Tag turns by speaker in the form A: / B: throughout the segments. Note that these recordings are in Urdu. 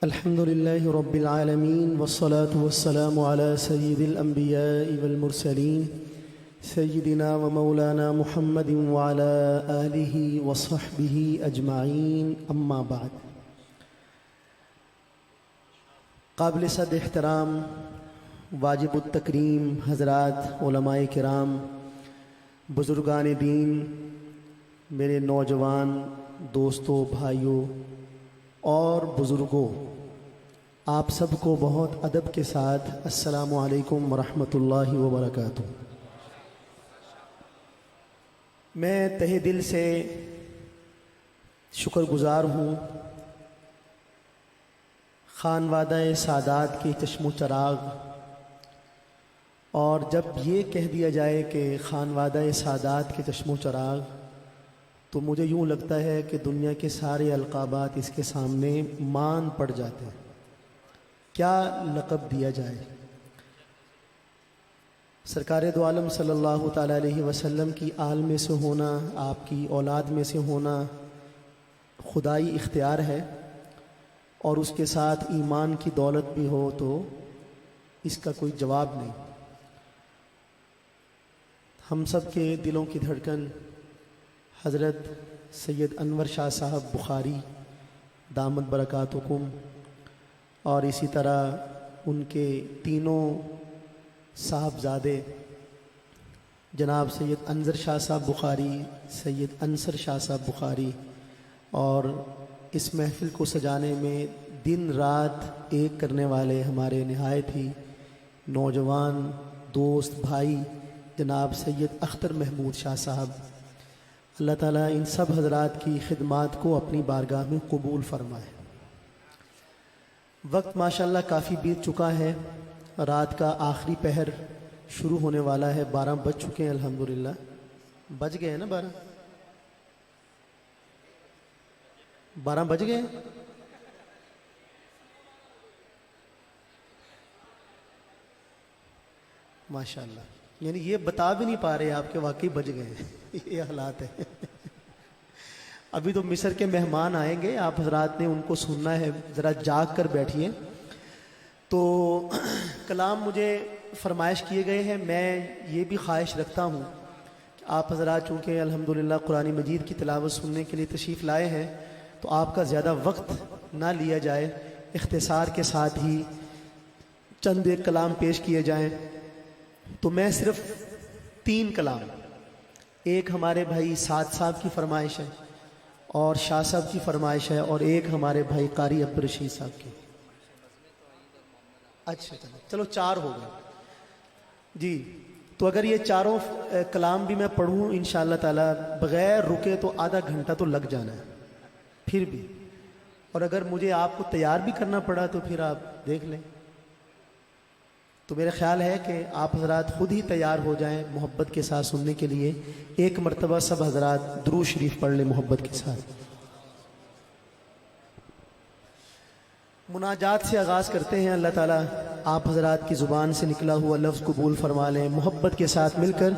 A: الحمد لله رب العالمين والصلاة والسلام على سيد الأنبياء والمرسلين سيدنا ومولانا محمد وعلى آله وصحبه أجمعين أما بعد. قابل صد احترام واجب التکریم حضرات علماء کرام، بزرگان دین، میرے نوجوان دوستوں، بھائیوں اور بزرگوں، آپ سب کو بہت ادب کے ساتھ السلام علیکم ورحمۃ اللہ وبرکاتہ. میں تہہ دل سے شکر گزار ہوں خانوادہ سادات کے چشم و چراغ. اور جب یہ کہہ دیا جائے کہ خانوادہ سادات کے چشم و چراغ، تو مجھے یوں لگتا ہے کہ دنیا کے سارے القابات اس کے سامنے مان پڑ جاتے ہیں. کیا لقب دیا جائے؟ سرکار دو عالم صلی اللہ تعالیٰ علیہ وسلم کی آل میں سے ہونا، آپ کی اولاد میں سے ہونا خدائی اختیار ہے، اور اس کے ساتھ ایمان کی دولت بھی ہو تو اس کا کوئی جواب نہیں. ہم سب کے دلوں کی دھڑکن حضرت سید انور شاہ صاحب بخاری دامت برکاتکم، اور اسی طرح ان کے تینوں صاحبزادے جناب سید انظر شاہ صاحب بخاری، سید انصر شاہ صاحب بخاری، اور اس محفل کو سجانے میں دن رات ایک کرنے والے ہمارے نہایت ہی نوجوان دوست بھائی جناب سید اختر محمود شاہ صاحب. اللہ تعالیٰ ان سب حضرات کی خدمات کو اپنی بارگاہ میں قبول فرمائے. وقت ماشاءاللہ کافی بیت چکا ہے، رات کا آخری پہر شروع ہونے والا ہے. 12 بج چکے ہیں الحمدللہ. بج گئے ہیں نا 12 بج گئے. ماشاءاللہ، یعنی یہ بتا بھی نہیں پا رہے آپ کے واقعی بج گئے ہیں. یہ حالات ہے. ابھی تو مصر کے مہمان آئیں گے، آپ حضرات نے ان کو سننا ہے، ذرا جاگ کر بیٹھیے. تو کلام مجھے فرمائش کیے گئے ہیں. میں یہ بھی خواہش رکھتا ہوں کہ آپ حضرات چونکہ الحمدللہ قرآن مجید کی تلاوت سننے کے لیے تشریف لائے ہیں، تو آپ کا زیادہ وقت نہ لیا جائے، اختصار کے ساتھ ہی چند ایک کلام پیش کیے جائیں. تو میں صرف 3 کلام، ایک ہمارے بھائی سعد صاحب کی فرمائش ہے، اور شاہ صاحب کی فرمائش ہے، اور ایک ہمارے بھائی قاری عبدالرشید صاحب کی. اچھا چلو 4 ہو گئے جی. تو اگر یہ چاروں کلام بھی میں پڑھوں انشاءاللہ تعالی بغیر رکے تو آدھا گھنٹہ تو لگ جانا ہے پھر بھی. اور اگر مجھے آپ کو تیار بھی کرنا پڑا تو پھر آپ دیکھ لیں. تو میرا خیال ہے کہ آپ حضرات خود ہی تیار ہو جائیں محبت کے ساتھ سننے کے لیے. ایک مرتبہ سب حضرات درود شریف پڑھ لیں محبت کے ساتھ. مناجات سے آغاز کرتے ہیں. اللہ تعالیٰ آپ حضرات کی زبان سے نکلا ہوا لفظ قبول فرما لیں. محبت کے ساتھ مل کر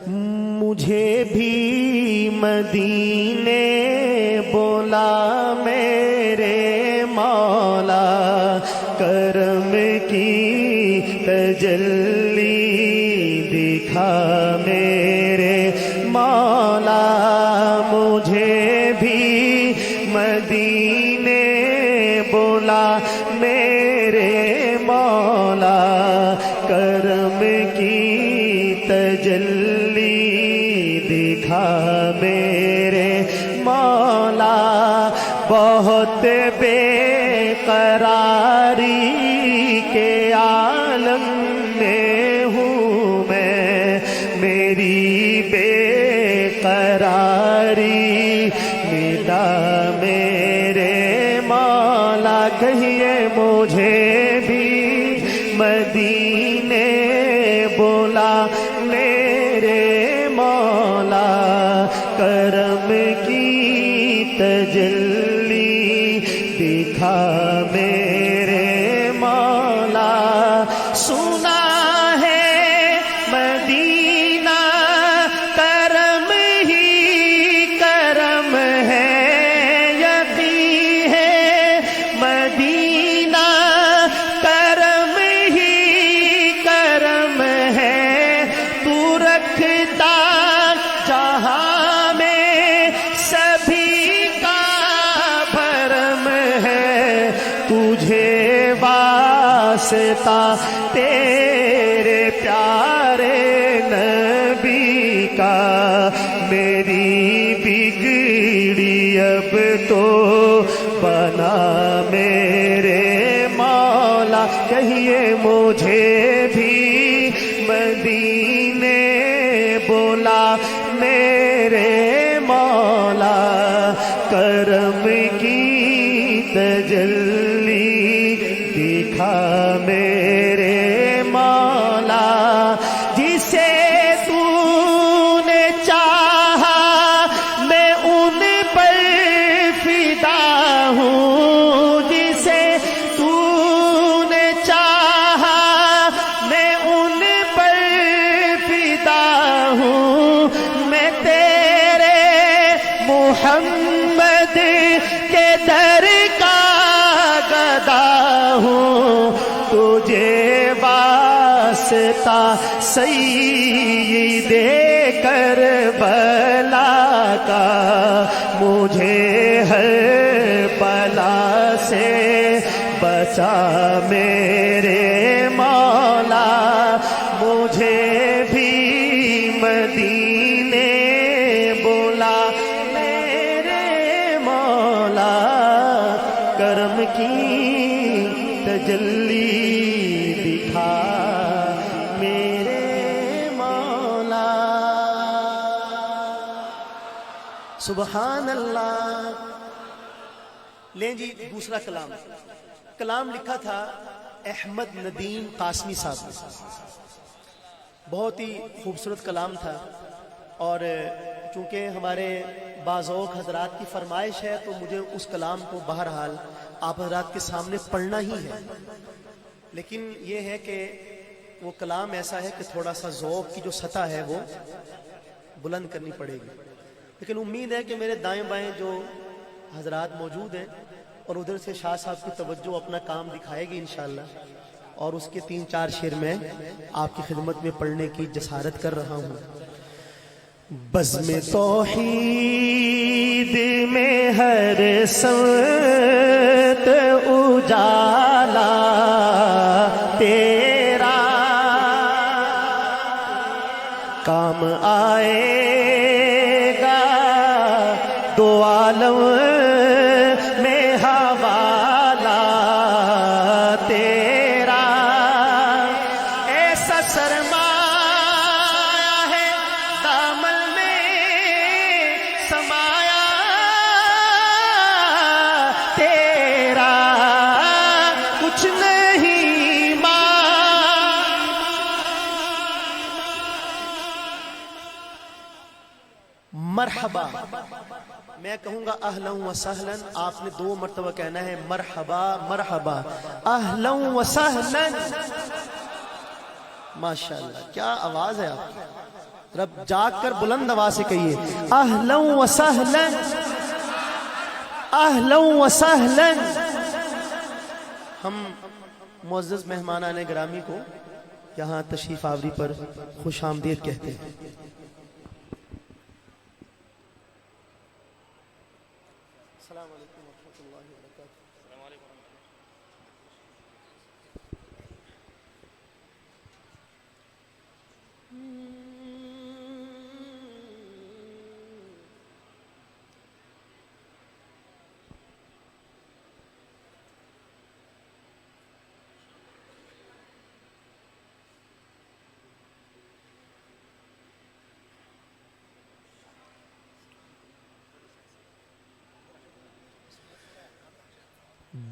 A: مجھے بھی مدینے بولا میرے مولا، کرم کی تجلی دکھا میرے مولا. مجھے بھی مدینے بولا میرے مولا، کرم کی تجلی دکھا میرے مولا. بہت بے قراری کے عالم میں ہوں میں، میری بے قراری مٹا میرے مولا. کہیے مجھے بھی مدینے بولا میرے مولا، کرم کی تجلی دکھا میرے مولا. سنا ہے مدینہ کرم ہی کرم ہے، یقین ہے مدینہ تجھے واسطہ تیرے پیارے نبی کا، میری بگڑی اب تو بنا میرے مولا، کہیے مجھے بھی مدینے بولا میرے مولا، کرم کی تجلی دکھا میرے مولا، جسے تو نے چاہا میں ان پر فدا ہوں، جسے تو نے چاہا میں ان پر فدا ہوں، میں تیرے محمد کے در کا گدا ہوں، تجھے واسطہ سید کربلا کا، مجھے ہر بلا سے بچا میرے مولا، مجھے بھی مدینے بولا میرے مولا، کرم کی تجلی دکھا میرے مولا۔ سبحان اللہ۔ لیں جی دوسرا کلام لکھا تھا احمد ندیم قاسمی صاحب نے، بہت ہی خوبصورت کلام تھا، اور چونکہ ہمارے بعض حضرات کی فرمائش ہے تو مجھے اس کلام کو بہرحال آپ حضرات کے سامنے پڑھنا ہی ہے، لیکن یہ ہے کہ وہ کلام ایسا ہے کہ تھوڑا سا ذوق کی جو سطح ہے وہ بلند کرنی پڑے گی، لیکن امید ہے کہ میرے دائیں بائیں جو حضرات موجود ہیں اور ادھر سے شاہ صاحب کی توجہ اپنا کام دکھائے گی انشاءاللہ، اور اس کے 3-4 شعر میں آپ کی خدمت میں پڑھنے کی جسارت کر رہا ہوں۔ بزم توحید میں ہر سمت اجالا تیرا، کام آئے گا دو عالم میں حوالہ تیرا، ایسا سرمایہ ہے دامن میں سمایا تیرا، کچھ نہیں مرحبا، میں کہوں گا اہلا و سہلا، آپ نے 2 مرتبہ کہنا ہے مرحبا مرحبا، اہلا و سہلا۔ ماشاءاللہ کیا آواز ہے آپ، رب جاگ کر بلند آواز سے کہیے اہلا و سہلا اہلا و سہلا۔ ہم معزز مہمانان گرامی کو یہاں تشریف آوری پر خوش آمدید کہتے ہیں۔ السلام علیکم ورحمۃ اللہ وبرکاتہ۔ السلام علیکم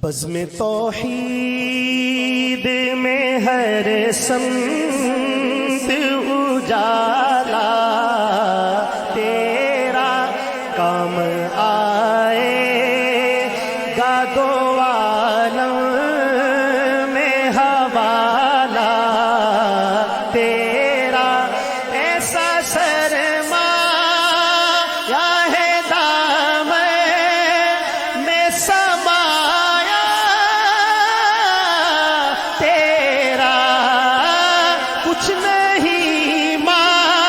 A: بزم توحید میں ہر سمت اجالا تیرا، کام آئے گا دو عالم میں حوالہ تیرا، ایسا سرمایہ ہے دامن میں سمایا تیرا، کچھ نہیں مانگا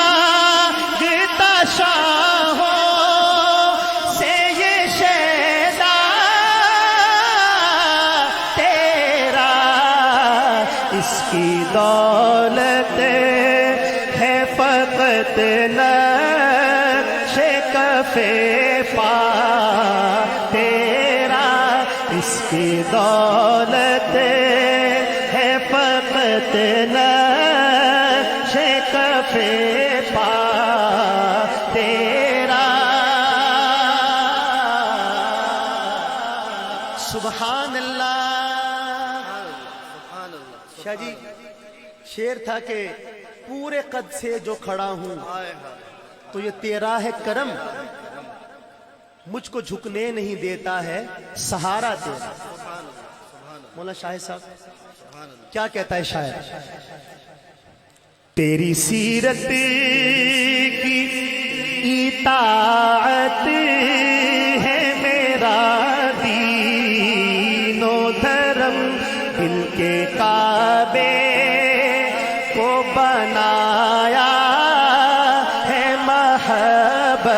A: اس کی دولت ہے فقط نقش کف پا تیرا، اس کی دولت ہے فقط نقش کف پا تیرا۔ سبحان اللہ۔ شاہ جی شعر تھا کہ پورے قد سے جو کھڑا ہوں تو یہ تیرا ہے کرم، مجھ کو جھکنے نہیں دیتا ہے سہارا تیرا۔ مولانا شاہد صاحب کیا کہتا ہے شاعر؟ تیری سیرت کی اطاعت ہے میرا دین و دھرم، دل کے کعبے کو بنایا ہے محبت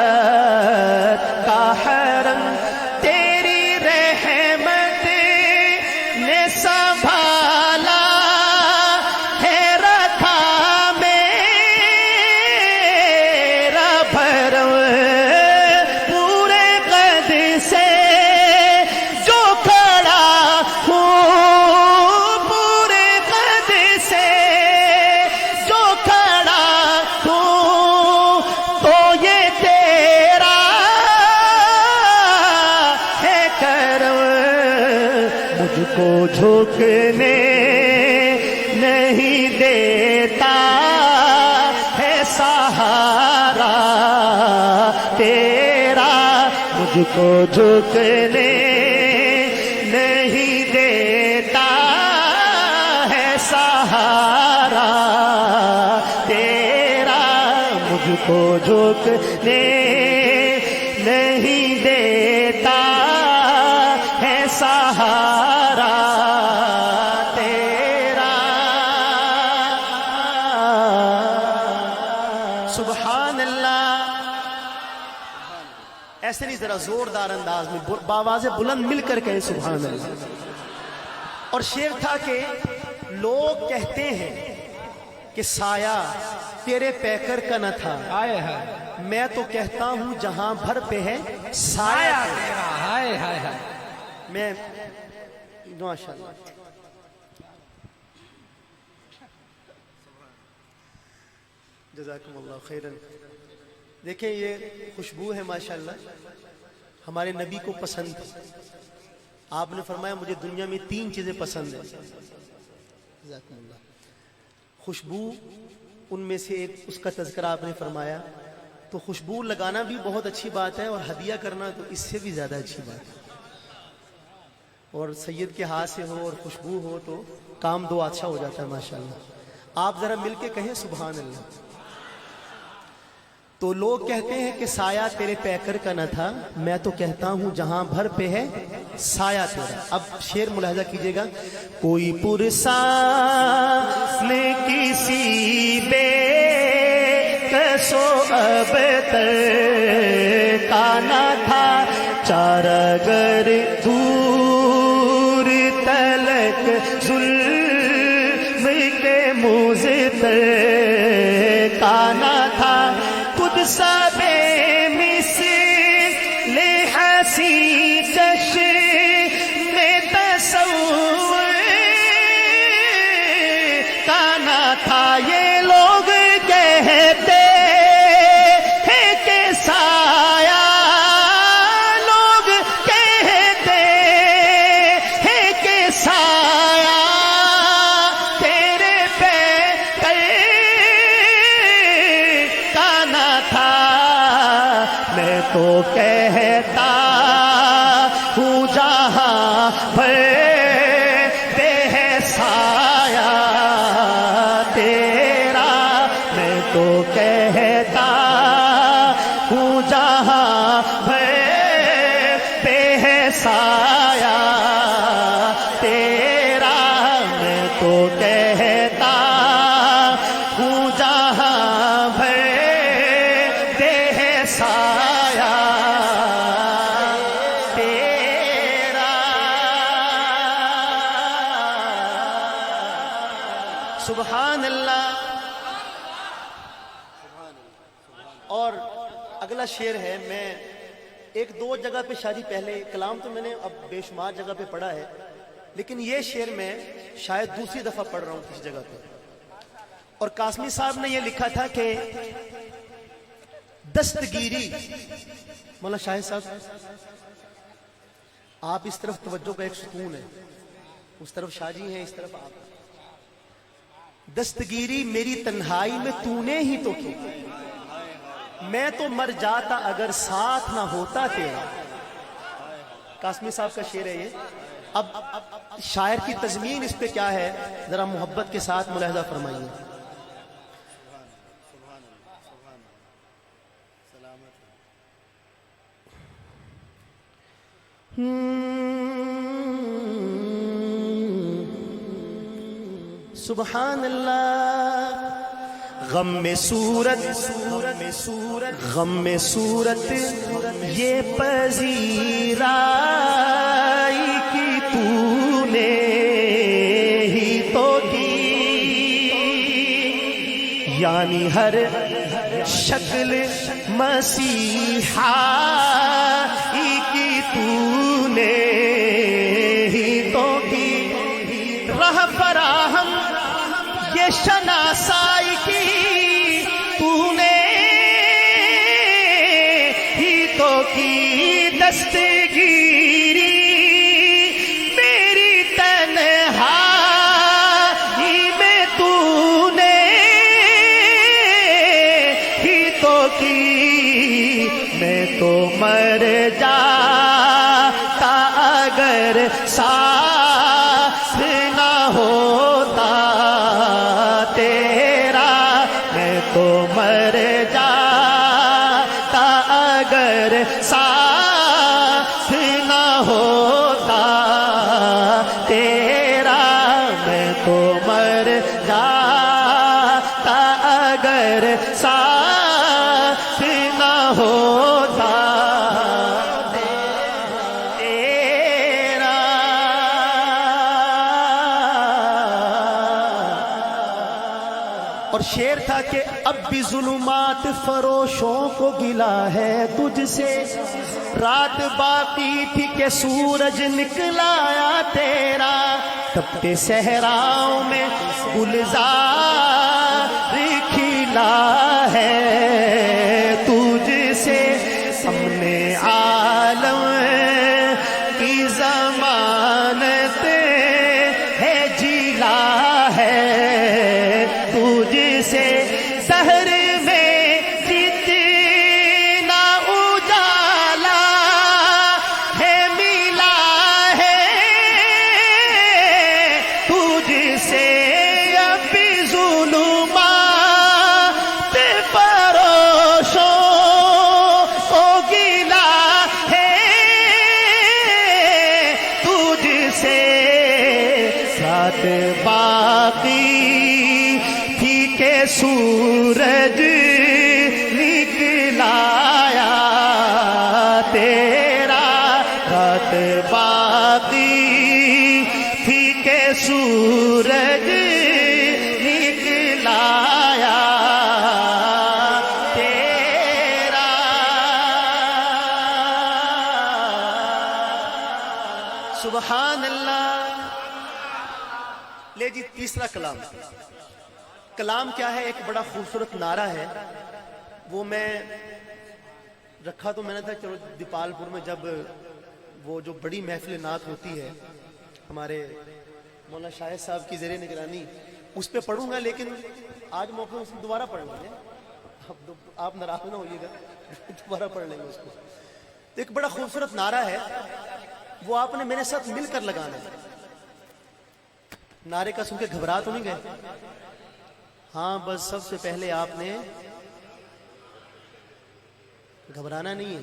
A: کا حرم، تیری رحمت نے سنبھالا ہے رکھا میرا بھرم، پورے قد سے جو کھڑا ہوں، پورے قد سے جو کھڑا ہوں تو یہ تیرا ہے کرم، مجھ کو جھکنے نہیں دیتا ہے سہارا تیرا، مجھ کو جھکنے نہیں دیتا ہے سہارا تیرا، مجھ کو جھکنے نہیں دیتا ہے سہارا تیرا۔ سبحان اللہ۔ ایسے نہیں، ذرا زوردار انداز میں باواز بلند مل کر کہیں سبحان اللہ۔ اور شعر تھا کہ لوگ کہتے ہیں کہ سایہ تیرے پیکر کا نہ تھا، میں تو کہتا ہوں جہاں بھر پہ ہے سایہ تیرا۔ میں ماشاءاللہ جزاکم اللہ خیرن۔ دیکھیں یہ خوشبو ہے ماشاءاللہ، ہمارے نبی کو پسند ہے۔ آپ نے فرمایا مجھے دنیا میں 3 چیزیں پسند ہیں، جزاکم اللہ۔ خوشبو ان میں سے ایک، اس کا تذکرہ آپ نے فرمایا، تو خوشبو لگانا بھی بہت اچھی بات ہے، اور ہدیہ کرنا تو اس سے بھی زیادہ اچھی بات ہے، اور سید کے ہاتھ سے ہو اور خوشبو ہو تو کام دو اچھا ہو جاتا ہے ماشاءاللہ۔ آپ ذرا مل کے کہیں سبحان اللہ۔ تو لوگ کہتے ہیں کہ سایہ تیرے پیکر کا نہ تھا، میں تو کہتا ہوں جہاں بھر پہ ہے سایہ تیرا۔ اب شعر ملاحظہ کیجئے گا، کوئی پرسان کسی بے کسو اب تک کا نہ تھا، چارگر دور تلک ظلم کے مزتر کا نہ تھا، قدسہ بے مثل حسی چشم تصور کا نہ تھا، یہ لوگ کہتے ہیں کہ سایہ، لوگ کہتے ہیں کہ سایہ تیرے پیکر کا نہ تھا، میں تو کہتا ہوں جہاں بھر پہ ہے سایہ تیرا، میں تو کہتا ہوں جہاں بھر پہ ہے سایہ تیرا، میں تو کہتا ہوں جہاں بھر پہ ہے سایہ تیرا۔ سبحان اللہ. اور اگلا شعر ہے، میں ایک دو جگہ پہ شادی پہلے، کلام تو میں نے اب بے شمار جگہ پہ پڑھا ہے، لیکن یہ شعر میں شاید دوسری دفعہ پڑھ رہا ہوں کسی جگہ پہ. اور قاسمی صاحب نے یہ لکھا تھا کہ دستگیری، مولانا شاہد صاحب آپ اس طرف توجہ کا ایک ستون ہے، اس طرف شاہ جی ہیں، اس طرف آپ. دستگیری میری تنہائی میں تو نے ہی تو کی، میں تو مر جاتا اگر ساتھ نہ ہوتا تیرا. قاسمی صاحب کا شعر ہے یہ. اب شاعر کی تضمین اس پہ کیا ہے، ذرا محبت کے ساتھ ملاحظہ فرمائیے. سبحان اللہ. غم میں صورت غم میں صورت یہ پذیرائی کی تو نے ہی تو کی، یعنی ہر شکل مسیحائی کی تو نے ہی تو کی، راہ فراہم یہ شناسائی کی تو نے ہی تو کی، دستگیری میری تنہائی میں تو نے ہی تو کی، میں تو مر جاتا اگر ساتھ نہ ہوتا تیرا، میں تو مر جاتا اگر ساتھ نہ ہوتا تیرا، میں تو مر جاتا اگر ساتھ نہ ہوتا تیرا. اور شعر تھا کہ اب بھی ظلمات فروشوں کو گلا ہے تجھ سے، رات باقی تھی کہ سورج نکلایا تیرا، تپتے صحراؤں میں گلزار کھلا ہے تجھ سے، ہم نے عالم کی ضمانت ہے جلا ہے تجھ سے، شہر میں جتنا اجالا ہے ملا ہے تجھ سے، اب بھی ظلمات پروشوں کو گلا ہے تجھ سے، ساتھ باقی تھی کہ سورج نکلایا تیرا، رات باقی تھی کہ سورج نکلایا تیرا. سبحان اللہ. لے جی تیسرا کلام. کلام کیا ہے؟ ایک بڑا خوبصورت نعرہ ہے، وہ میں رکھا تو میں نے تھا چلو دیپال پور میں جب وہ جو بڑی محفل نعت ہوتی ہے ہمارے مولانا شاہد صاحب کی زیر نگرانی، اس پہ پڑھوں گا، لیکن آج موقع اس میں دوبارہ پڑھ لیں گے، آپ ناراض نہ ہوئیے گا، دوبارہ پڑھ لیں گے اس کو. ایک بڑا خوبصورت نعرہ ہے، وہ آپ نے میرے ساتھ مل کر لگانا ہے. نعرے کا سن کے گھبرا تو نہیں گئے؟ ہاں بس سب سے پہلے آپ نے گھبرانا نہیں ہے.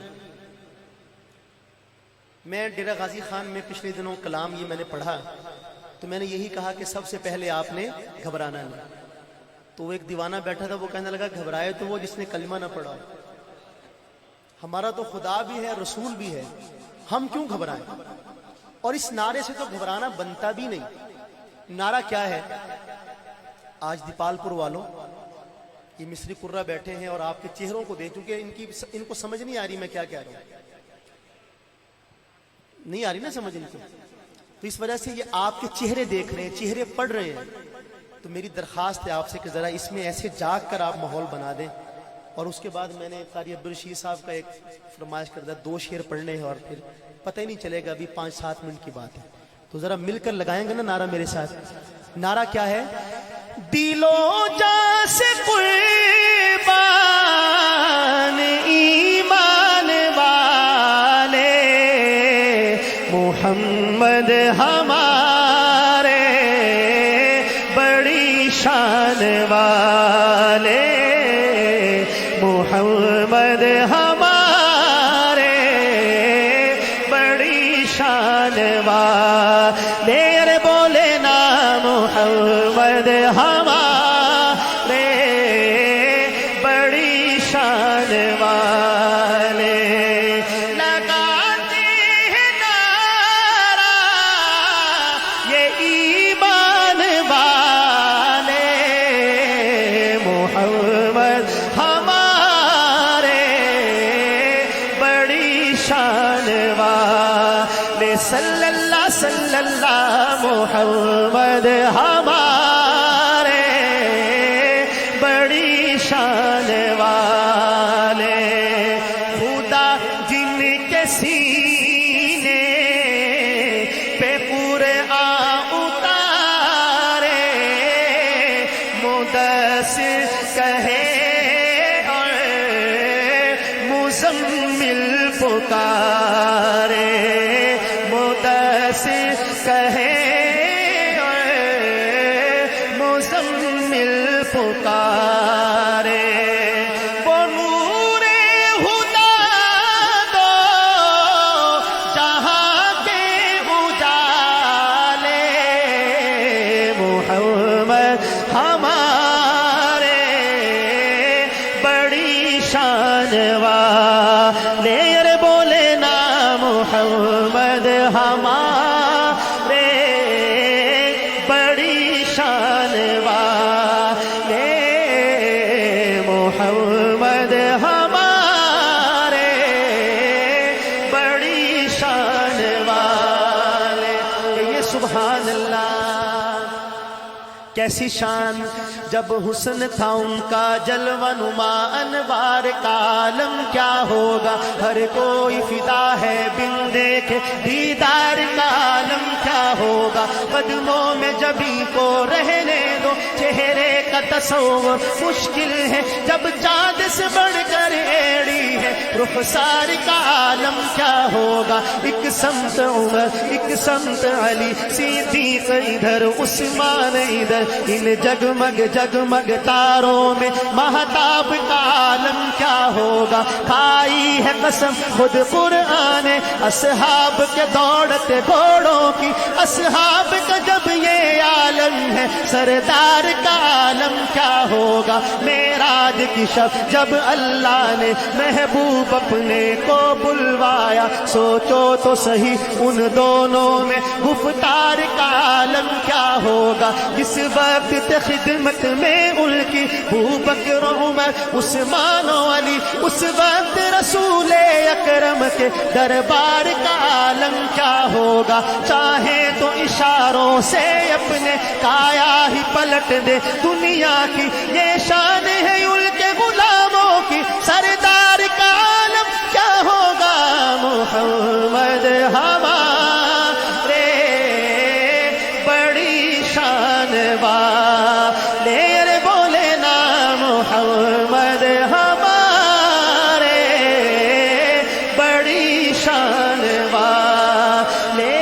A: میں ڈیرہ غازی خان میں پچھلے دنوں کلام یہ میں نے پڑھا تو میں نے یہی کہا کہ سب سے پہلے آپ نے گھبرانا نہیں. تو وہ ایک دیوانہ بیٹھا تھا، وہ کہنے لگا گھبرائے تو وہ جس نے کلمہ نہ پڑھا. ہمارا تو خدا بھی ہے، رسول بھی ہے، ہم کیوں گھبرائیں؟ اور اس نعرے سے تو گھبرانا بنتا بھی نہیں. نعرہ کیا ہے؟ آج دیپال پور والوں یہ مصری قرہ بیٹھے ہیں اور آپ کے چہروں کو دیکھ چونکہ ان کو سمجھ نہیں آ رہی میں کیا کہہ رہا ہوں، نہیں آ رہی نا سمجھ ان کو، تو اس وجہ سے یہ آپ کے چہرے دیکھ رہے ہیں، چہرے پڑھ رہے ہیں. تو میری درخواست ہے آپ سے کہ ذرا اس میں ایسے جاگ کر آپ ماحول بنا دیں. اور اس کے بعد میں نے قاری عبدالرشید صاحب کا ایک فرمائش کردہ 2 شعر پڑھنے ہیں اور پھر پتہ ہی نہیں چلے گا، ابھی 5-7 منٹ کی بات ہے. تو ذرا مل کر لگائیں گے نا نعرہ میرے ساتھ. نعرہ کیا ہے؟ دلوں جاں سے قربان ایمان والے محمد ہمارے بڑی شان والے، محمد ہمارے بڑی شان والے. ارے بولے نا محمد ہمارے بڑی شان والے. لگاتے ہیں نعرہ یہ ایمان والے محمد ہمارے بڑی شان والے. صلی اللہ محمد ہمارے بڑی شان والے. خدا جن کے سینے پہ قرآن اتارے مدثر کہے اور مزمل پکارے، مدثر کہے مزمل پکارے. وہ نور ہدا دو جہاں کے اجالے محمد ہمارے بڑی شان والے. ارے بولے نا محمد ہمارے بڑی شان والے، محمد ہمارے بڑی شان والے. یہ سبحان اللہ کیسی شان، جب حسن تھا ان کا جلوہ نما انوار کا عالم کیا ہوگا، ہر کوئی فدا ہے بن دیکھے دیدار کا عالم کیا ہوگا. قدموں میں جبھی کو رہنے دو چہرے کا تصور مشکل ہے، جب چاند سے بڑھ کر ایڑی ہے رخسار کا عالم کیا ہوگا. ایک سمت عمر ایک سمت علی صدیق ادھر عثمان ادھر، ان جگمگ جگمگ تاروں میں مہتاب کا عالم کیا ہوگا. کھائی ہے قسم خود قرآن اصحاب کے دوڑتے گھوڑوں کی، اصحاب کا جب یہ عالم ہے سردار کا عالم کیا ہوگا. معراج کی شب جب اللہ نے محبوب اپنے کو بلوایا، سوچو تو صحیح ان دونوں میں گفتار کا عالم کیا ہوگا. جس وقت خدمت میں ان کی ابوبکر عمر عثمان و علی، اس وقت رسول اکرم کے دربار کا عالم کیا ہوگا. چاہے تو اشاروں سے اپنے کایا ہی پلٹ دے دنیا کی، یہ شان ہے ان کے غلاموں کی، سردار کا عالم کیا ہوگا. محمد ہمارے بڑی شان والے. ارے بولے نا محمد ہمارے بڑی شان والے،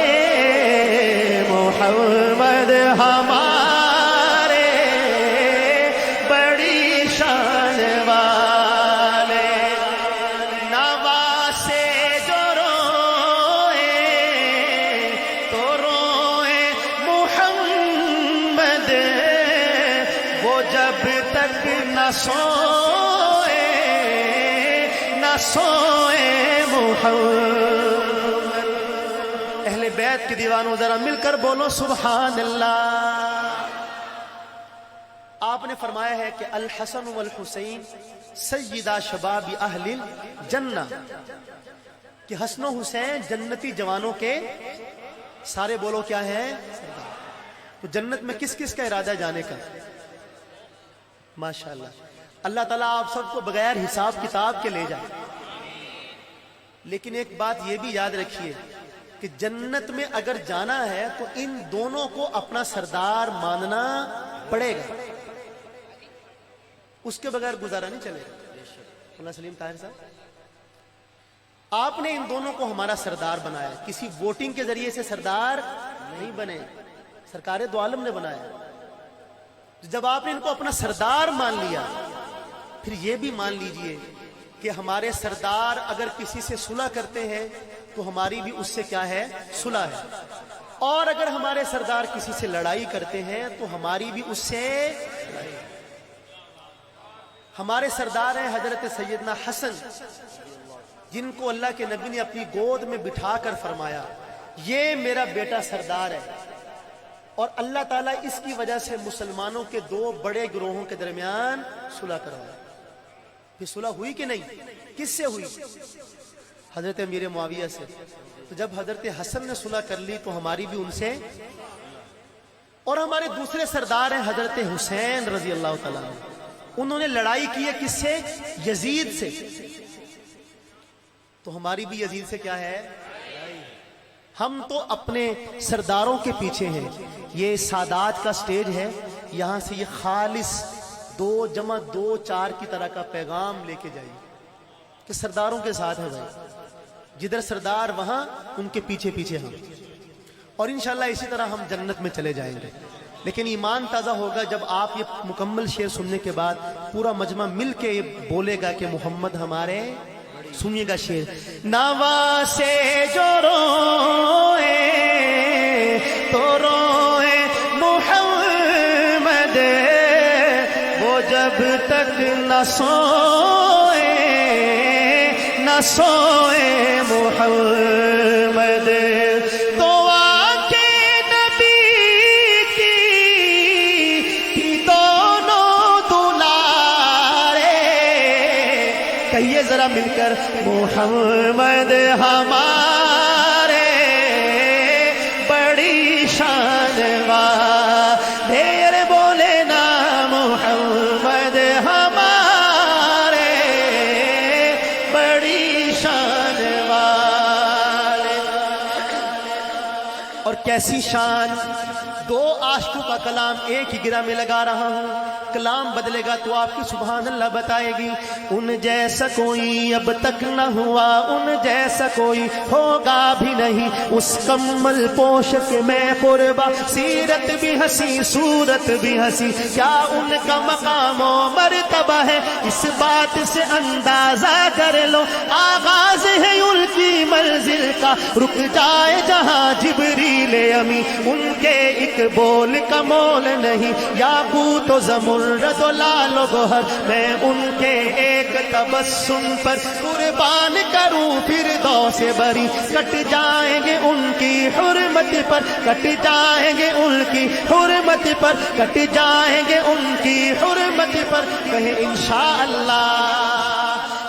A: محمد ہمارے بڑی شان والے. نواسے جو روئے تو روئے محمد، وہ جب تک نہ سوئے نہ سوئے محمد. اہل بیت کے دیوانوں ذرا مل کر بولو سبحان اللہ. آپ نے فرمایا ہے کہ الحسن والحسین سیدہ شباب اہل الجنہ، کہ حسن و حسین جنتی جوانوں کے سارے بولو کیا ہے؟ تو جنت میں کس کس کا ارادہ جانے کا؟ ماشاءاللہ اللہ تعالیٰ آپ سب کو بغیر حساب کتاب کے لے جائے. لیکن ایک بات یہ بھی یاد رکھیے کہ جنت میں اگر جانا ہے تو ان دونوں کو اپنا سردار ماننا پڑے گا، اس کے بغیر گزارا نہیں چلے گا. اللہ سلیم طاہر صاحب، آپ نے ان دونوں کو ہمارا سردار بنایا، کسی ووٹنگ کے ذریعے سے سردار نہیں بنے، سرکار دو عالم نے بنایا. جب آپ نے ان کو اپنا سردار مان لیا، پھر یہ بھی مان لیجئے کہ ہمارے سردار اگر کسی سے صلح کرتے ہیں تو ہماری بھی اس سے کیا ہے؟ صلح ہے. اور اگر ہمارے سردار کسی سے لڑائی کرتے ہیں تو ہماری بھی اس سے لڑائی. ہمارے سردار ہیں حضرت سیدنا حسن، جن کو اللہ کے نبی نے اپنی گود میں بٹھا کر فرمایا یہ میرا بیٹا سردار ہے. اور اللہ تعالیٰ اس کی وجہ سے مسلمانوں کے دو بڑے گروہوں کے درمیان صلح کروایا. پھر صلح ہوئی کہ نہیں؟ کس سے ہوئی؟ حضرت امیر معاویہ سے. تو جب حضرت حسن نے صلح کر لی تو ہماری بھی ان سے. اور ہمارے دوسرے سردار ہیں حضرت حسین رضی اللہ تعالیٰ عنہ، انہوں نے لڑائی کی ہے کس سے؟ یزید سے. تو ہماری بھی یزید سے کیا ہے؟ ہم تو اپنے سرداروں کے پیچھے ہیں. یہ سادات کا سٹیج ہے، یہاں سے یہ خالص 2+2=4 کی طرح کا پیغام لے کے جائیے کہ سرداروں کے ساتھ ہے بھائی، جدھر سردار وہاں ان کے پیچھے پیچھے ہم. اور انشاءاللہ اسی طرح ہم جنت میں چلے جائیں گے. لیکن ایمان تازہ ہوگا جب آپ یہ مکمل شعر سننے کے بعد پورا مجمع مل کے یہ بولے گا کہ محمد ہمارے. سنیے گا شعر. نوا سے جو روئے تو روئے محمد، وہ جب تک نہ سوئے نہ سوئے محمد. تو آنکھیں نبی کی دونوں دلارے، کہیے ذرا مل کر محمد ہمارے بڑی شان والے، بولے نا محمد ہمارے بڑی شان والے. اور کیسی شان! دو عاشقوں کا کلام ایک ہی گرہ میں لگا رہا ہوں، کلام بدلے گا تو آپ کی سبحان اللہ بتائے گی. ان جیسا کوئی اب تک نہ ہوا، ان جیسا کوئی ہوگا بھی نہیں، اس کمل پوشک میں قربا، سیرت بھی ہنسی صورت بھی ہنسی، کیا ان کا مقام و مرتبہ ہے اس بات سے اندازہ کر لو. آغاز ہے ان کی منزل کا، رک جائے جہاں جبریل امی، ان کے ایک بول کا مول نہیں. یاقوت و زمرد و لال و گوہر، میں ان کے ایک تبسم پر قربان کروں فردوس بری. کٹ جائیں گے ان کی حرمت پر، کٹ جائیں گے ان کی حرمت پر، کٹ جائیں گے ان کی حرمت پر. کہیں انشاءاللہ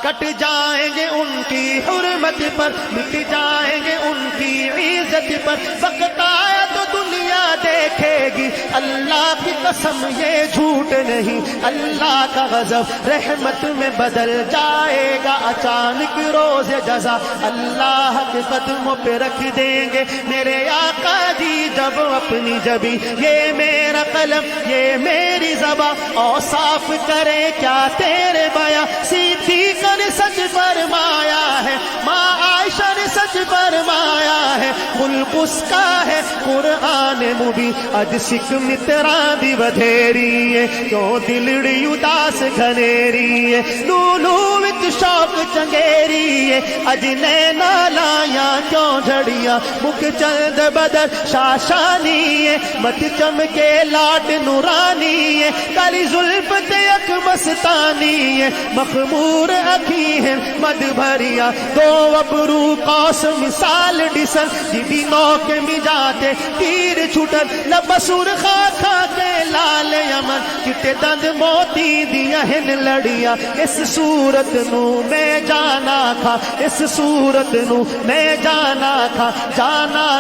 A: کٹ جائیں گے ان کی حرمت پر، مٹ جائیں گے ان کی عزت پر. وقت آیا تو دنیا دیکھے گی، اللہ کی قسم یہ جھوٹ نہیں. اللہ کا غضب رحمت میں بدل جائے گا اچانک روز جزا. اللہ کے قدموں پہ رکھ دیں گے میرے آقا جی جب اپنی جبی. یہ میرا قلم یہ میری زبان، اوصاف کرے کیا تیرے بیاں. سیدھی کر سچ فرمایا ہے، ماں عائشہ نے سچ فرمایا ہے، خلق اس کا ہے قرآن مبین. اج سکھ متراں دی ودھیری ہے، کیوں دلڑی اداس گھنیری ہے. لولو وچ شوق چنگیری ہے، اج نینا لایا کیوں جھڑیاں. مکھ چند بدر شاشانی ہے، مت چمکے لاٹ نورانی ہے. کالی زلف تے اک مستانی ہے، مخمور اکھی ہے مد بھریا. دو ابرو قوس مثال ڈسن، جی نو کے مجاتے تیر چھٹن. لب سرخا کھا کے لال یمن چٹے دند موتی دیاں ہن لڑیاں اس صورت نو میں جانا کھا اس صورت نو میں جانا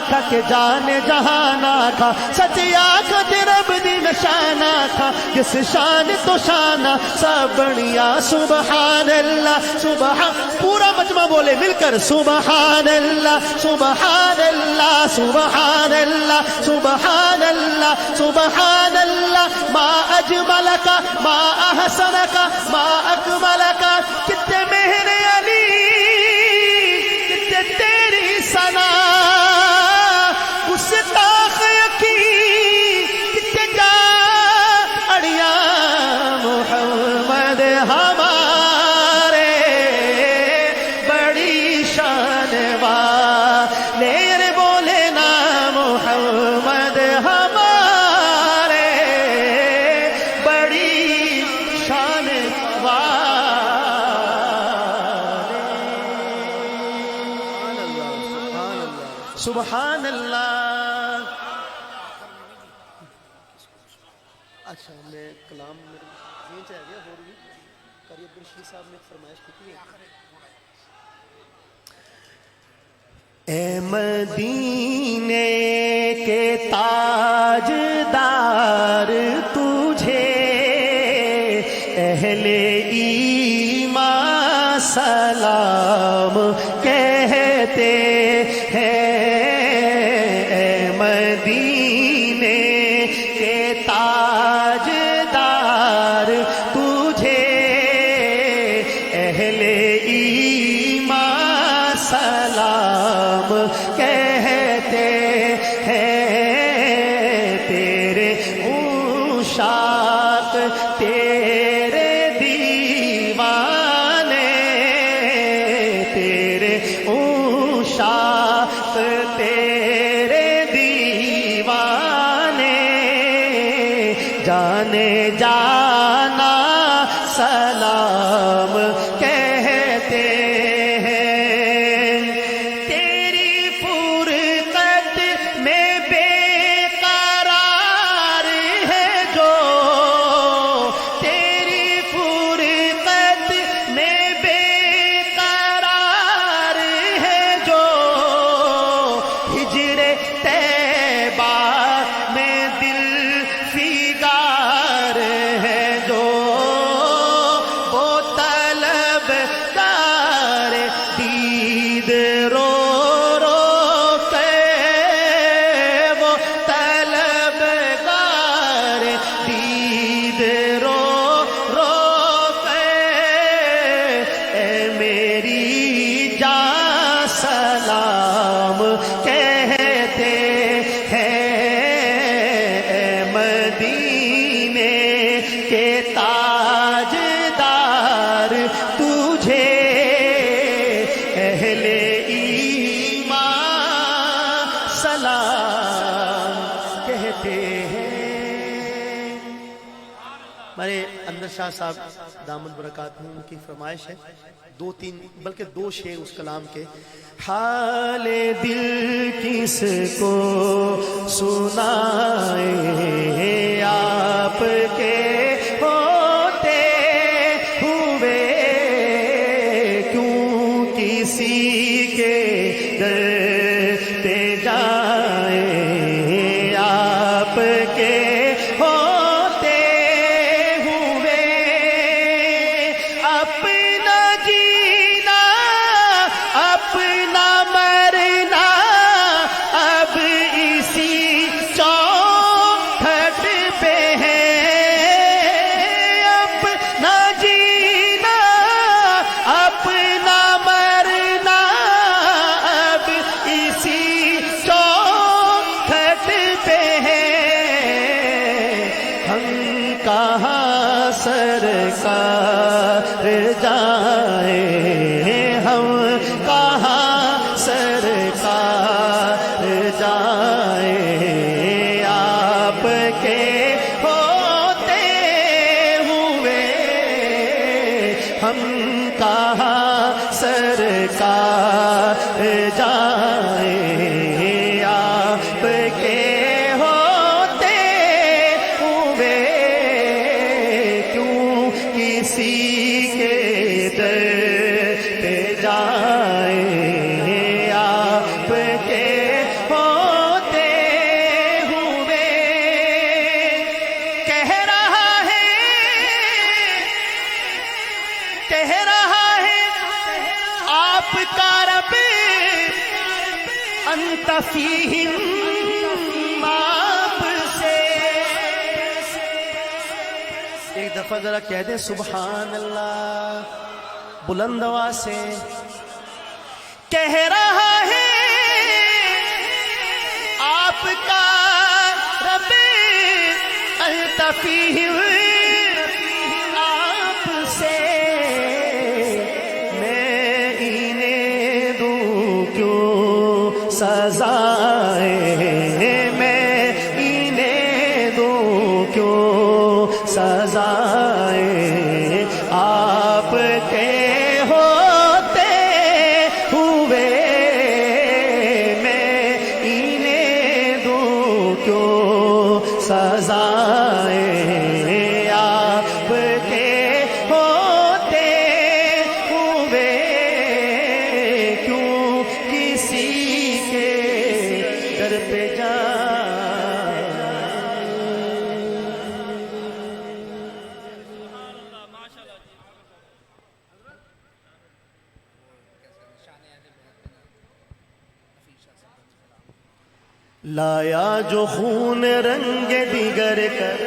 A: کھا کہ جانے جہانا کھا سچی آنکھ تے رب دی نشانہ کھا جس شان تو شانہ سب بڑھیا سبحان اللہ سبحان پورا مجمع بولے مل کر سبحان اللہ سبحان اللہ سبحان اللہ سبحان اللہ سبحان اللہ ما اجملک ما احسنک ما اکملک کتنے مہر علی کتنے تیری ثنا گستاخ یقین کتنے جا اڑیا محمد ہمارے بڑی شان والے بولے نا محمد ہمارے بڑی شان والے سبحان اللہ اچھا میں کلام میرے ذہن سے آ گیا اور بھی قاری عبدالرشید صاحب نے فرمائش کی تھی اے مدینے کے تاجدار تجھے اہل ایمان سلام کہتے ہیں اے مدینے کے تاجدار تجھے اہل ایمان سلام کہتے ہیں تیرے عشاق تیرے دیوانے تیرے عشاق تیرے دیوانے جانے جانا سلام کہتے ہیں تیری فرقت میں بے قرار ہے جو تیری فرقت میں بے قرار ہے جو ہجر طیبہ میں دل فگار ہے جو وہ طلبگار دید رو رو کے وہ طلبگار دید رو رو کے اے میری جان سلام کہتے ہیں اے مدینے کے تاجدار تجھے اہل ایمان سلام کہتے ہیں ہمارے اندر شاہ صاحب دامن برکات میں ان کی فرمائش ہے دو تین بلکہ دو شعر اس کلام کے حال دل کس کو سنائے آپ کے ہوتے ہوئے کیوں کسی کے در پہ جائیں آپ کے ہوتے ہوئے اپنا جینا اپنا مرنا اب اسی چوکھٹ پہ ہے اپنا جینا اپنا مرنا اب اسی چوکھٹ پہ ہے ہم کہاں سرکار جائیں ہم کہاں سرکار جائیں آپ کے ہوتے ہوئے ہم کہاں سرکار جائیں آپ کے ہوتے ہوئے انت فیہم آپ سے. ایک دفعہ ذرا کہہ دیں سبحان اللہ بلند آواز سے. کہہ رہا ہے آپ کا رب انت فیہم آپ سے. میں انہیں دوں کیوں سزائیں, میں انہیں دوں کیوں سزائیں. آپ کے ہوتے ہوئے میں انہیں دوں کیوں سزائیں. آپ کے ہوتے ہوئے کیوں کسی کے در پہ لایا جو خون رنگ دیگر کر,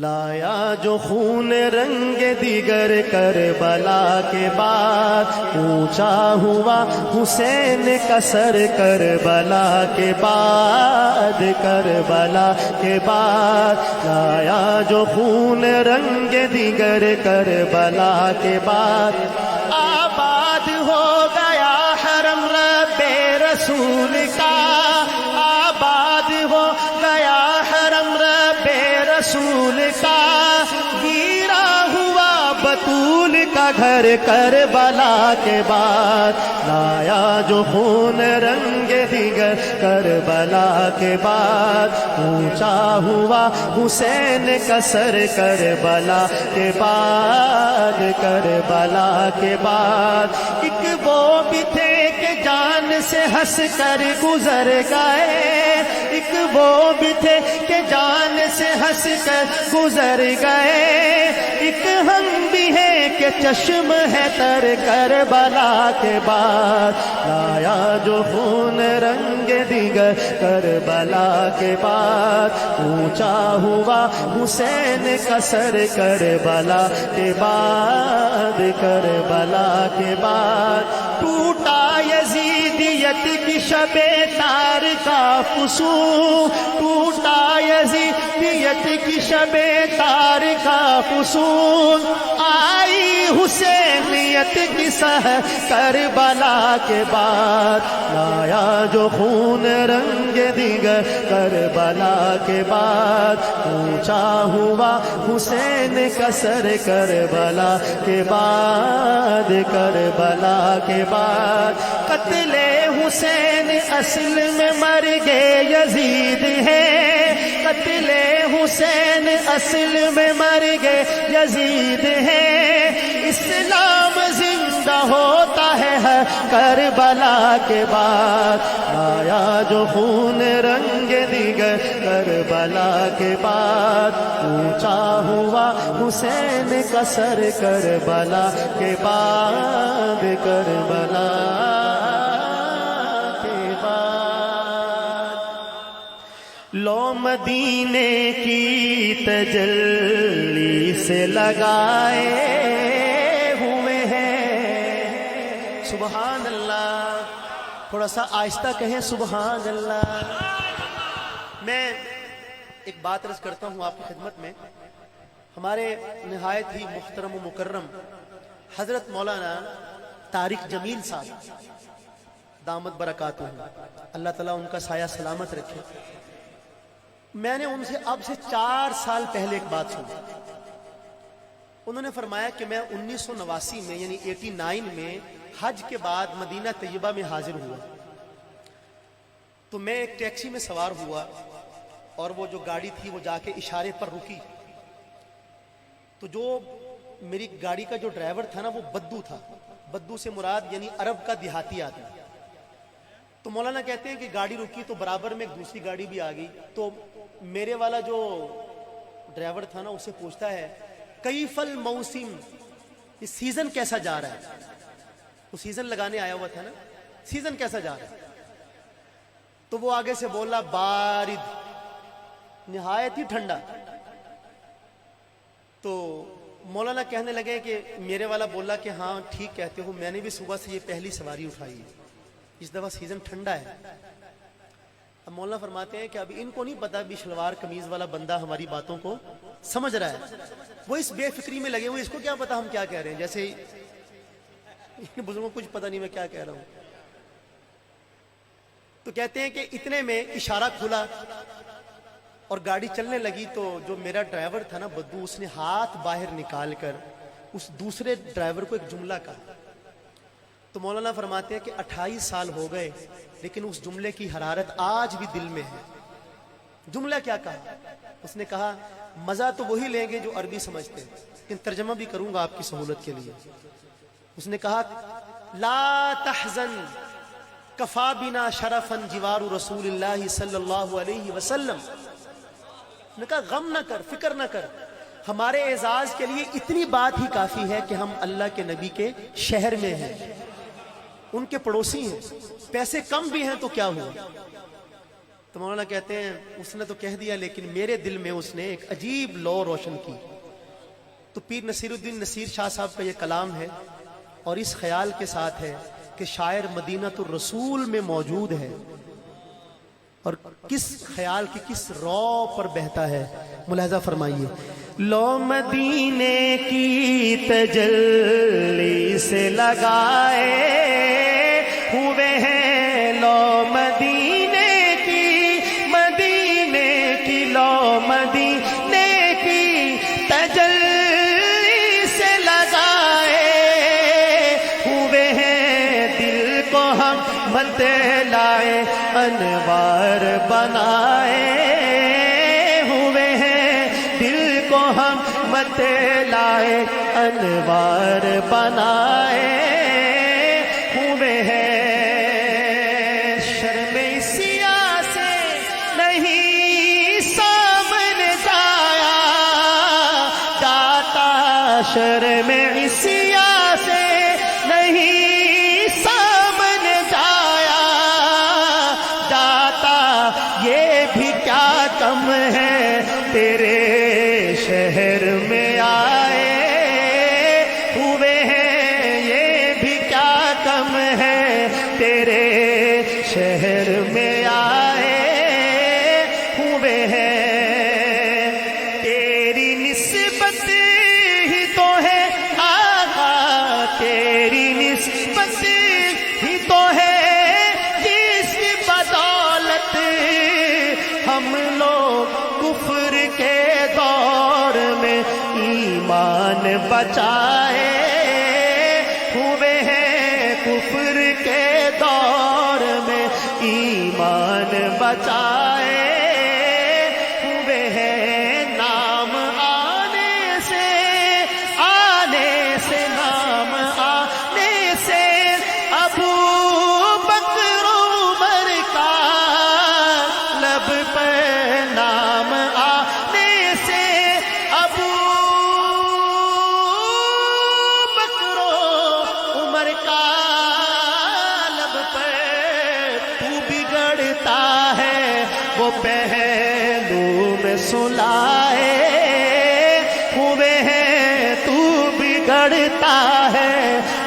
A: لایا جو خون رنگ دیگر کربلا کے بعد. اونچا ہوا حسین کا سر کربلا کے بعد, کربلا کے بعد. لایا جو خون رنگ دیگر کربلا کے بعد. آباد ہو گیا حرم رب رسول کا, آباد ہو گیا حرم رب رسول کا. گیرا ہوا بطول کا گھر کربلا کے بعد. لایا جو خون رنگ دیگر کربلا کے بعد. اونچا ہوا حسین کا سر کربلا کے بعد, کربلا کے بعد. ایک وہ بھی تھے کہ جان سے ہنس کر گزر گئے, ایک وہ بھی تھے کہ جان سے ہنس کر گزر گئے. ایک ہم بھی ہیں کہ چشم ہے تر کربلا کے بعد. لایا جو خون رنگ دیگر کربلا کے بعد. اونچا ہوا حسین کا سر کربلا کے بعد, کربلا کے بعد. ٹوٹا یزیدیت کی شب تار کا فسون, ٹوٹا یزیدیت کی شب تار کا فسون. آئی حسینیت کی سحر کربلا کے بعد. لایا جو خون رنگ دیگر کربلا کے بعد. اونچا ہوا حسین کا سر کربلا کے بعد, کربلا کے بعد. قتل حسین اصل میں مرگ یزید ہے, قتل حسین اصل میں مرگ یزید ہے. اسلام زندہ ہوتا ہے کربلا کے بعد. لایا جو خون رنگ دیگر کربلا کے بعد. اونچا ہوا حسین کا سر کربلا کے بعد, کربلا کے بعد. لو مدینے کی تجلی سے لگائے ہوئے ہیں. سبحان اللہ, تھوڑا سا آہستہ کہیں سبحان اللہ. میں ایک بات عرض کرتا ہوں آپ کی خدمت میں. ہمارے نہایت ہی محترم و مکرم حضرت مولانا طارق جمیل صاحب دامت برکاتہ, اللہ تعالیٰ ان کا سایہ سلامت رکھے. میں نے ان سے اب سے 4 سال پہلے ایک بات سنی. انہوں نے فرمایا کہ میں 1989 میں یعنی 89 میں حج کے بعد مدینہ طیبہ میں حاضر ہوا. تو میں ایک ٹیکسی میں سوار ہوا اور وہ جو گاڑی تھی وہ جا کے اشارے پر رکی. تو جو میری گاڑی کا جو ڈرائیور تھا نا وہ بدو تھا. بدو سے مراد یعنی عرب کا دیہاتی آدمی. تو مولانا کہتے ہیں کہ گاڑی رکی تو برابر میں ایک دوسری گاڑی بھی آ گئی. تو میرے والا جو ڈرائیور تھا نا اسے پوچھتا ہے کیف الموسم, یہ سیزن کیسا جا رہا ہے. وہ سیزن لگانے آیا ہوا تھا نا, سیزن کیسا جا رہا ہے, تو وہ آگے سے بولا بارد, نہایت ہی ٹھنڈا. تو مولانا کہنے لگے کہ میرے والا بولا کہ ہاں ٹھیک کہتے ہو, میں نے بھی صبح سے یہ پہلی سواری اٹھائی ہے, اس دفعہ سیزن ٹھنڈا ہے. اب مولانا فرماتے ہیں کہ اب ان کو نہیں پتا بھی شلوار قمیض والا بندہ ہماری باتوں کو سمجھ رہا ہے, وہ اس بے فکری میں لگے ہوئے, اس کو کیا پتا ہم کیا کہہ رہے ہیں, جیسے ان بزرگوں کو کچھ پتا نہیں میں کیا کہہ رہا ہوں. تو کہتے ہیں کہ اتنے میں اشارہ کھلا اور گاڑی چلنے لگی, تو جو میرا ڈرائیور تھا نا بدو, اس نے ہاتھ باہر نکال کر اس دوسرے ڈرائیور کو ایک جملہ کہا. تو مولانا فرماتے ہیں کہ 28 سال ہو گئے لیکن اس جملے کی حرارت آج بھی دل میں ہے. جملہ کیا کہا؟ اس نے کہا مزہ تو وہی لیں گے جو عربی سمجھتے ہیں, لیکن ترجمہ بھی کروں گا آپ کی سہولت کے لیے. اس نے کہا لا تحزن کفا بنا شرفا جوار رسول اللہ صلی اللہ علیہ وسلم. نے کہا غم نہ کر, فکر نہ کر, ہمارے اعزاز کے لیے اتنی بات ہی کافی ہے کہ ہم اللہ کے نبی کے شہر میں ہیں, ان کے پڑوسی ہیں, پیسے کم بھی ہیں تو کیا ہوا. تو مولانا کہتے ہیں اس نے تو کہہ دیا لیکن میرے دل میں اس نے ایک عجیب لو روشن کی. تو پیر نصیر الدین نصیر شاہ صاحب کا یہ کلام ہے اور اس خیال کے ساتھ ہے کہ شاعر مدینہ الرسول میں موجود ہے اور کس خیال کی کس رو پر بہتا ہے, ملاحظہ فرمائیے. لو مدینے کی تجلی سے لگائے ہوئے ہیں, لو مدینے کی لو مدینے کی تجلی سے لگائے ہوئے ہیں, دل کو ہم مت لائے انوار بنائے ہوئے ہیں, دل کو ہم مت لائے انوار بنائے ہوئے ہیں. شرم سیاہ سے نہیں سامنے جایا جاتا, شرم سیاہ سے نہیں سامنے جایا جاتا, یہ بھی کیا کم ہے تیرے شہر میں آئے ہوئے ہیں, یہ بھی کیا کم ہے تیرے شہر میں آئے ہوئے ہیں. تیری نسبت ہی تو ہے آقا, تیری نسبت ہی تو ہے جس کی بدولت ہم لوگ کفر کے دور میں ایمان بچائے ہوئے ہیں, کفر کے دور میں ایمان بچائے ہوئے ہیں. نام آنے سے نام آنے سے ابو بکر عمر کا لب پر, نام آنے سے ابو بکر عمر کا لب پر, تو بگڑتا ہے وہ پہلو میں سلائے ہوئے ہیں, تو بگڑتا ہے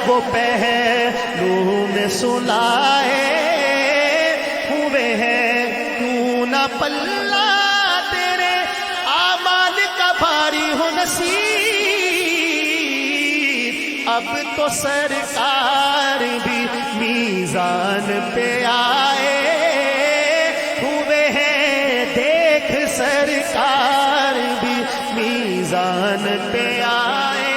A: وہ پہلو میں سلائے ہوئے ہیں. کیوں نہ پلہ تیرے اعمال کا بھاری ہو نصیب, اب تو سرکار بھی میزان پہ آئے ہوئے ہیں, دیکھ سرکار بھی میزان پہ آئے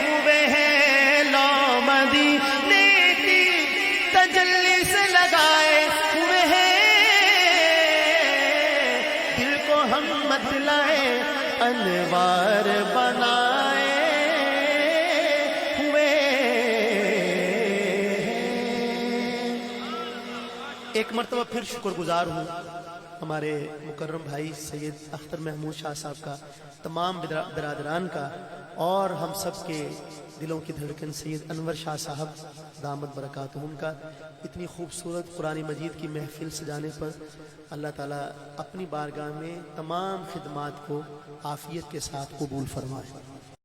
A: ہوئے ہیں. لو مدینے کی تجلی سے لگائے ہوئے ہیں, دل کو ہم مت لائے انوار بنائے ہوئے ہیں. ایک مرتبہ پھر شکر گزار ہوں ہمارے مکرم بھائی سید اختر محمود شاہ صاحب کا, تمام برادران کا, اور ہم سب کے دلوں کی دھڑکن سید انور شاہ صاحب دامت برکاتہم کا اتنی خوبصورت قرآن مجید کی محفل سجانے پر اللہ تعالیٰ اپنی بارگاہ میں تمام خدمات کو عافیت کے ساتھ قبول فرمائے۔